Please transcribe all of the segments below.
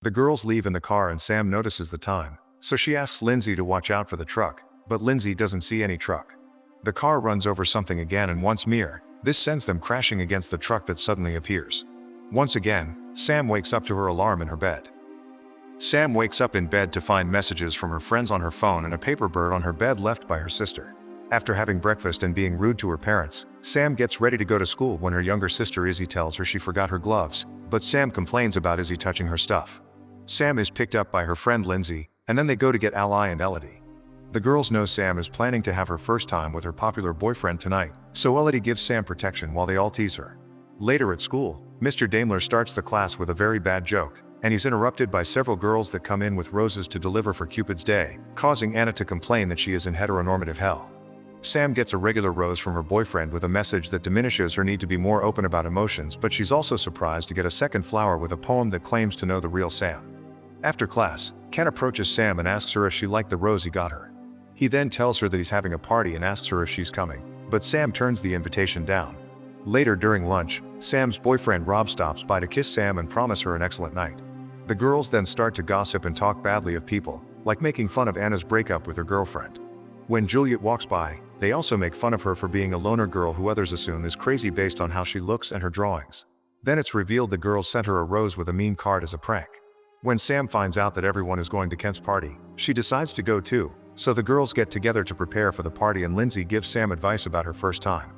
The girls leave in the car and Sam notices the time, so she asks Lindsay to watch out for the truck, but Lindsay doesn't see any truck. The car runs over something again and once more. This sends them crashing against the truck that suddenly appears. Once again, Sam wakes up to her alarm in her bed. Sam wakes up in bed to find messages from her friends on her phone and a paper bird on her bed left by her sister. After having breakfast and being rude to her parents, Sam gets ready to go to school when her younger sister Izzy tells her she forgot her gloves, but Sam complains about Izzy touching her stuff. Sam is picked up by her friend Lindsay, and then they go to get Ally and Elodie. The girls know Sam is planning to have her first time with her popular boyfriend tonight, so Elodie gives Sam protection while they all tease her. Later at school, Mr. Daimler starts the class with a very bad joke, and he's interrupted by several girls that come in with roses to deliver for Cupid's Day, causing Anna to complain that she is in heteronormative hell. Sam gets a regular rose from her boyfriend with a message that diminishes her need to be more open about emotions, but she's also surprised to get a second flower with a poem that claims to know the real Sam. After class, Ken approaches Sam and asks her if she liked the rose he got her. He then tells her that he's having a party and asks her if she's coming, but Sam turns the invitation down. Later during lunch, Sam's boyfriend Rob stops by to kiss Sam and promise her an excellent night. The girls then start to gossip and talk badly of people, like making fun of Anna's breakup with her girlfriend. When Juliet walks by, they also make fun of her for being a loner girl who others assume is crazy based on how she looks and her drawings. Then it's revealed the girls sent her a rose with a mean card as a prank. When Sam finds out that everyone is going to Kent's party, she decides to go too, so the girls get together to prepare for the party and Lindsay gives Sam advice about her first time.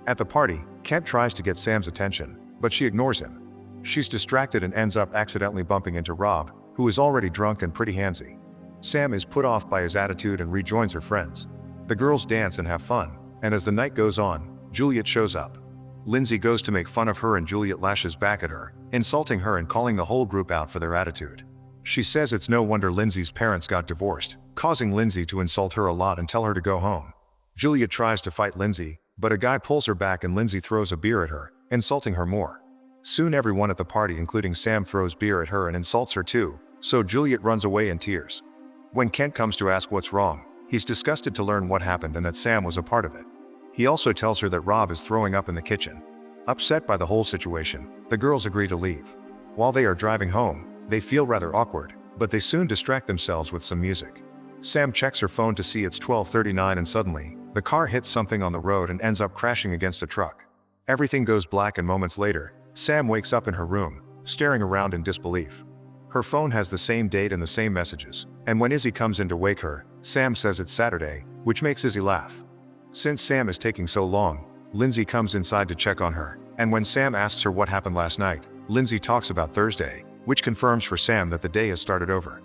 At the party, Kent tries to get Sam's attention, but she ignores him. She's distracted and ends up accidentally bumping into Rob, who is already drunk and pretty handsy. Sam is put off by his attitude and rejoins her friends. The girls dance and have fun, and as the night goes on, Juliet shows up. Lindsay goes to make fun of her and Juliet lashes back at her, insulting her and calling the whole group out for their attitude. She says it's no wonder Lindsay's parents got divorced, causing Lindsay to insult her a lot and tell her to go home. Juliet tries to fight Lindsay, but a guy pulls her back and Lindsay throws a beer at her, insulting her more. Soon everyone at the party including Sam throws beer at her and insults her too, so Juliet runs away in tears. When Kent comes to ask what's wrong, he's disgusted to learn what happened and that Sam was a part of it. He also tells her that Rob is throwing up in the kitchen. Upset by the whole situation, the girls agree to leave. While they are driving home, they feel rather awkward, but they soon distract themselves with some music. Sam checks her phone to see it's 12:39 and suddenly, the car hits something on the road and ends up crashing against a truck. Everything goes black and moments later, Sam wakes up in her room, staring around in disbelief. Her phone has the same date and the same messages, and when Izzy comes in to wake her, Sam says it's Saturday, which makes Izzy laugh. Since Sam is taking so long, Lindsay comes inside to check on her, and when Sam asks her what happened last night, Lindsay talks about Thursday, which confirms for Sam that the day has started over.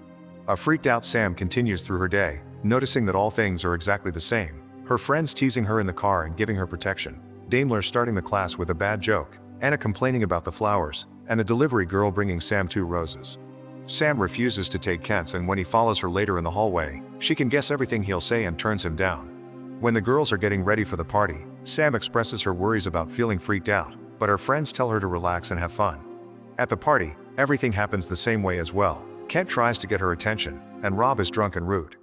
A freaked out Sam continues through her day, noticing that all things are exactly the same. Her friends teasing her in the car and giving her protection, Daimler starting the class with a bad joke, Anna complaining about the flowers, and the delivery girl bringing Sam 2 roses. Sam refuses to take Kent's and when he follows her later in the hallway, she can guess everything he'll say and turns him down. When the girls are getting ready for the party, Sam expresses her worries about feeling freaked out, but her friends tell her to relax and have fun. At the party, everything happens the same way as well. Kent tries to get her attention, and Rob is drunk and rude.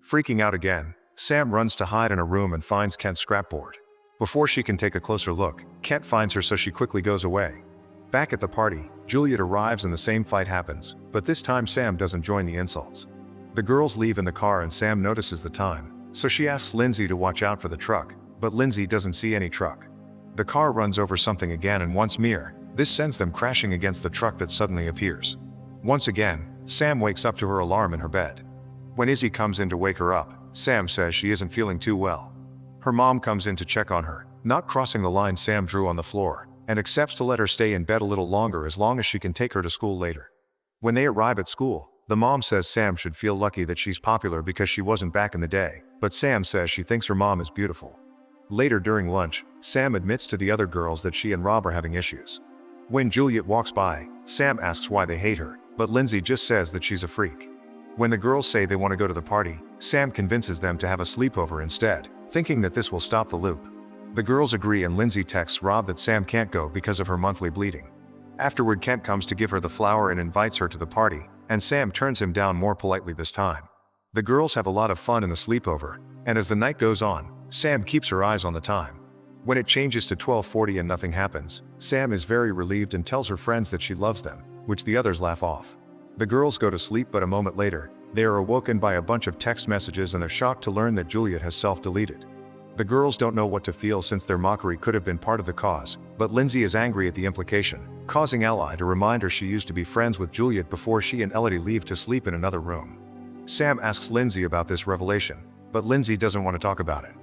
Freaking out again, Sam runs to hide in a room and finds Kent's scrapboard. Before she can take a closer look, Kent finds her so she quickly goes away. Back at the party, Juliet arrives and the same fight happens, but this time Sam doesn't join the insults. The girls leave in the car and Sam notices the time, so she asks Lindsay to watch out for the truck, but Lindsay doesn't see any truck. The car runs over something again and once more. This sends them crashing against the truck that suddenly appears. Once again, Sam wakes up to her alarm in her bed. When Izzy comes in to wake her up, Sam says she isn't feeling too well. Her mom comes in to check on her, not crossing the line Sam drew on the floor, and accepts to let her stay in bed a little longer as long as she can take her to school later. When they arrive at school, the mom says Sam should feel lucky that she's popular because she wasn't back in the day, but Sam says she thinks her mom is beautiful. Later during lunch, Sam admits to the other girls that she and Rob are having issues. When Juliet walks by, Sam asks why they hate her, but Lindsay just says that she's a freak. When the girls say they want to go to the party, Sam convinces them to have a sleepover instead, thinking that this will stop the loop. The girls agree and Lindsay texts Rob that Sam can't go because of her monthly bleeding. Afterward, Kent comes to give her the flower and invites her to the party, and Sam turns him down more politely this time. The girls have a lot of fun in the sleepover, and as the night goes on, Sam keeps her eyes on the time. When it changes to 12:40 and nothing happens, Sam is very relieved and tells her friends that she loves them, which the others laugh off. The girls go to sleep, but a moment later, they are awoken by a bunch of text messages and they're shocked to learn that Juliet has self-deleted. The girls don't know what to feel since their mockery could have been part of the cause, but Lindsay is angry at the implication, causing Ellie to remind her she used to be friends with Juliet before she and Elodie leave to sleep in another room. Sam asks Lindsay about this revelation, but Lindsay doesn't want to talk about it.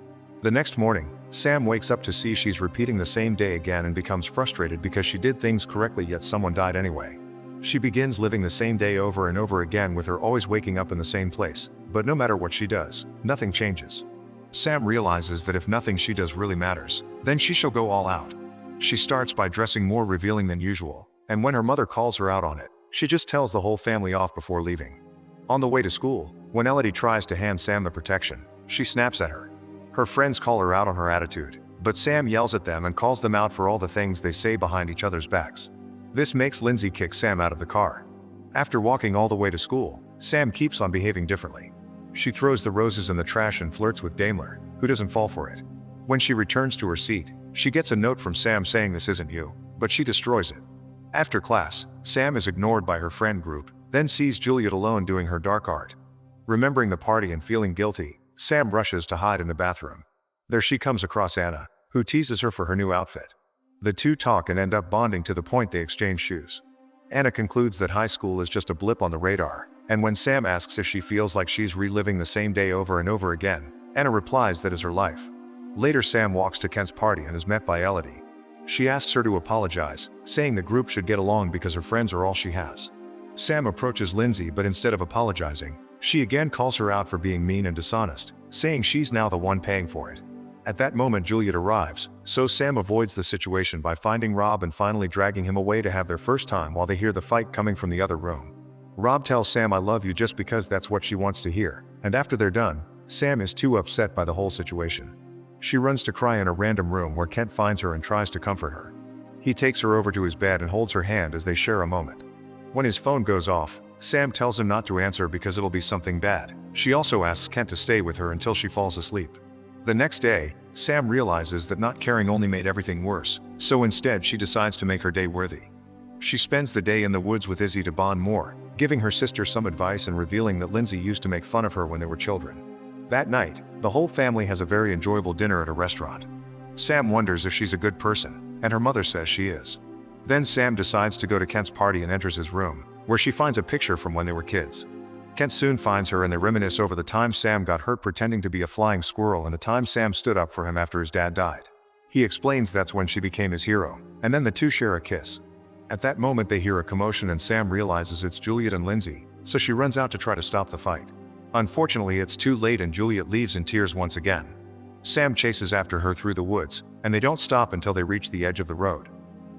The next morning, Sam wakes up to see she's repeating the same day again and becomes frustrated because she did things correctly yet someone died anyway. She begins living the same day over and over again with her always waking up in the same place, but no matter what she does, nothing changes. Sam realizes that if nothing she does really matters, then she shall go all out. She starts by dressing more revealing than usual, and when her mother calls her out on it, she just tells the whole family off before leaving. On the way to school, when Elodie tries to hand Sam the protection, she snaps at her. Her friends call her out on her attitude, but Sam yells at them and calls them out for all the things they say behind each other's backs. This makes Lindsay kick Sam out of the car. After walking all the way to school, Sam keeps on behaving differently. She throws the roses in the trash and flirts with Daimler, who doesn't fall for it. When she returns to her seat, she gets a note from Sam saying this isn't you, but she destroys it. After class, Sam is ignored by her friend group, then sees Juliet alone doing her dark art. Remembering the party and feeling guilty, Sam rushes to hide in the bathroom. There she comes across Anna, who teases her for her new outfit. The two talk and end up bonding to the point they exchange shoes. Anna concludes that high school is just a blip on the radar, and when Sam asks if she feels like she's reliving the same day over and over again, Anna replies that is her life. Later, Sam walks to Kent's party and is met by Elodie. She asks her to apologize, saying the group should get along because her friends are all she has. Sam approaches Lindsay, but instead of apologizing, she again calls her out for being mean and dishonest, saying she's now the one paying for it. At that moment, Juliet arrives, so Sam avoids the situation by finding Rob and finally dragging him away to have their first time while they hear the fight coming from the other room. Rob tells Sam I love you just because that's what she wants to hear, and after they're done, Sam is too upset by the whole situation. She runs to cry in a random room where Kent finds her and tries to comfort her. He takes her over to his bed and holds her hand as they share a moment. When his phone goes off, Sam tells him not to answer because it'll be something bad. She also asks Kent to stay with her until she falls asleep. The next day, Sam realizes that not caring only made everything worse, so instead she decides to make her day worthy. She spends the day in the woods with Izzy to bond more, giving her sister some advice and revealing that Lindsay used to make fun of her when they were children. That night, the whole family has a very enjoyable dinner at a restaurant. Sam wonders if she's a good person, and her mother says she is. Then Sam decides to go to Kent's party and enters his room, where she finds a picture from when they were kids. Kent soon finds her and they reminisce over the time Sam got hurt pretending to be a flying squirrel and the time Sam stood up for him after his dad died. He explains that's when she became his hero, and then the two share a kiss. At that moment they hear a commotion and Sam realizes it's Juliet and Lindsay, so she runs out to try to stop the fight. Unfortunately, it's too late and Juliet leaves in tears once again. Sam chases after her through the woods, and they don't stop until they reach the edge of the road.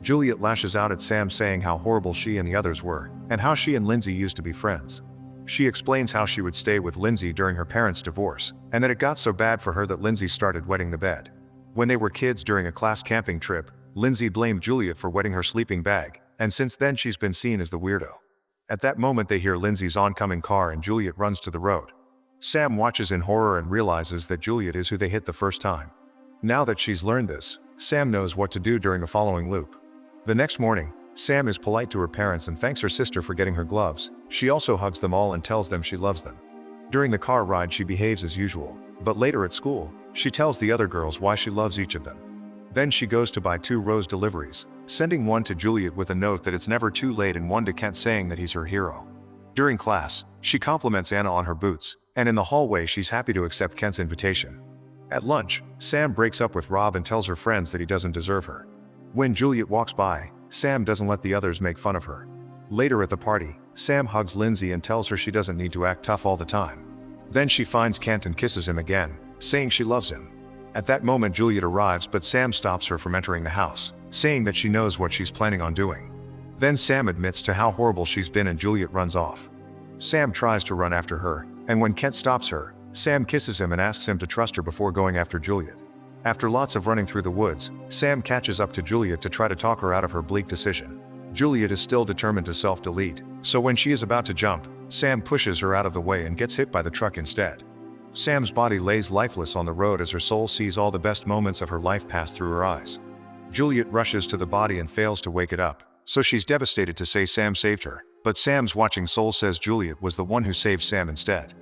Juliet lashes out at Sam saying how horrible she and the others were, and how she and Lindsay used to be friends. She explains how she would stay with Lindsay during her parents' divorce, and that it got so bad for her that Lindsay started wetting the bed. When they were kids during a class camping trip, Lindsay blamed Juliet for wetting her sleeping bag, and since then she's been seen as the weirdo. At that moment they hear Lindsay's oncoming car and Juliet runs to the road. Sam watches in horror and realizes that Juliet is who they hit the first time. Now that she's learned this, Sam knows what to do during the following loop. The next morning, Sam is polite to her parents and thanks her sister for getting her gloves. She also hugs them all and tells them she loves them. During the car ride she behaves as usual, but later at school, she tells the other girls why she loves each of them. Then she goes to buy 2 rose deliveries, sending one to Juliet with a note that it's never too late and one to Kent saying that he's her hero. During class, she compliments Anna on her boots, and in the hallway she's happy to accept Kent's invitation. At lunch, Sam breaks up with Rob and tells her friends that he doesn't deserve her. When Juliet walks by, Sam doesn't let the others make fun of her. Later at the party, Sam hugs Lindsay and tells her she doesn't need to act tough all the time. Then she finds Kent and kisses him again, saying she loves him. At that moment Juliet arrives, but Sam stops her from entering the house, saying that she knows what she's planning on doing. Then Sam admits to how horrible she's been and Juliet runs off. Sam tries to run after her, and when Kent stops her, Sam kisses him and asks him to trust her before going after Juliet. After lots of running through the woods, Sam catches up to Juliet to try to talk her out of her bleak decision. Juliet is still determined to self-delete, so when she is about to jump, Sam pushes her out of the way and gets hit by the truck instead. Sam's body lays lifeless on the road as her soul sees all the best moments of her life pass through her eyes. Juliet rushes to the body and fails to wake it up, so she's devastated to say Sam saved her. But Sam's watching soul says Juliet was the one who saved Sam instead.